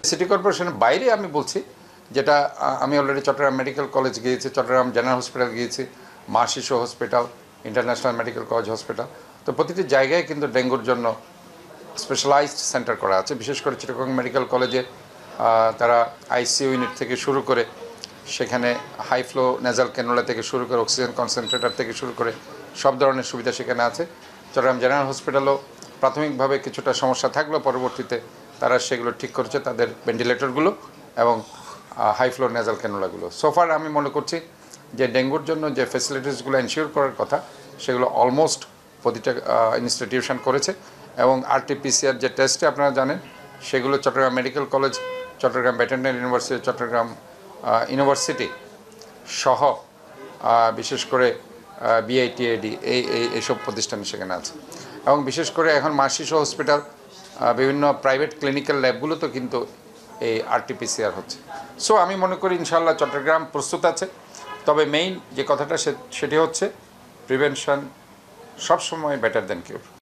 City কর্পোরেশনের বাইরে আমি বলছি, যেটা আমি অলরেডি চট্টগ্রাম মেডিকেল কলেজ গিয়েছি, চট্টগ্রাম জেনারেল হসপিটাল গিয়েছি, মা শিশু hospital, international medical college hospital, তো প্রতিটি জায়গায় কিন্তু ডেঙ্গুর জন্য স্পেশালাইজড সেন্টার করা আছে। বিশেষ করে চিটাগং মেডিকেল কলেজে তারা আইসিইউ ইউনিট থেকে শুরু করে সেখানে হাই ফ্লো নেজাল ক্যানুলা থেকে শুরু করে অক্সিজেন কনসেন্ট্রেটর থেকে শুরু করে সব ধরনের সুবিধা সেখানে আছে। চট্টগ্রাম জেনারেল হসপিটালও প্রাথমিকভাবে কিছুটা সমস্যা থাকলেও পরবর্তীতে তারা সেগুলো ঠিক করেছে, তাদের ভেন্টিলেটরগুলো এবং হাই ফ্লো নেজাল ক্যানুলাগুলো। সোফার আমি মনে করছি যে ডেঙ্গুর জন্য যে ফেসিলিটিসগুলো এনশিওর করার কথা সেগুলো অলমোস্ট প্রতিটা ইনস্টিটিউশন করেছে। এবং আরটিপিসিআর যে টেস্টে আপনারা জানেন সেগুলো Chittagong medical college, Chittagong veterinary university, Chittagong university সহ বিশেষ করে বিআইটিএডি এইসব প্রতিষ্ঠান সেখানে আছে। এবং বিশেষ করে এখন মা শিশু হসপিটাল, বিভিন্ন প্রাইভেট ক্লিনিক্যাল ল্যাবগুলোতে কিন্তু এই আরটিপিসিআর হচ্ছে। সো আমি মনে করি ইনশাআল্লাহ চট্টগ্রাম প্রস্তুত আছে। তবে মেইন যে কথাটা সেটি হচ্ছে প্রিভেনশন সবসময় বেটার দ্যান কিউর।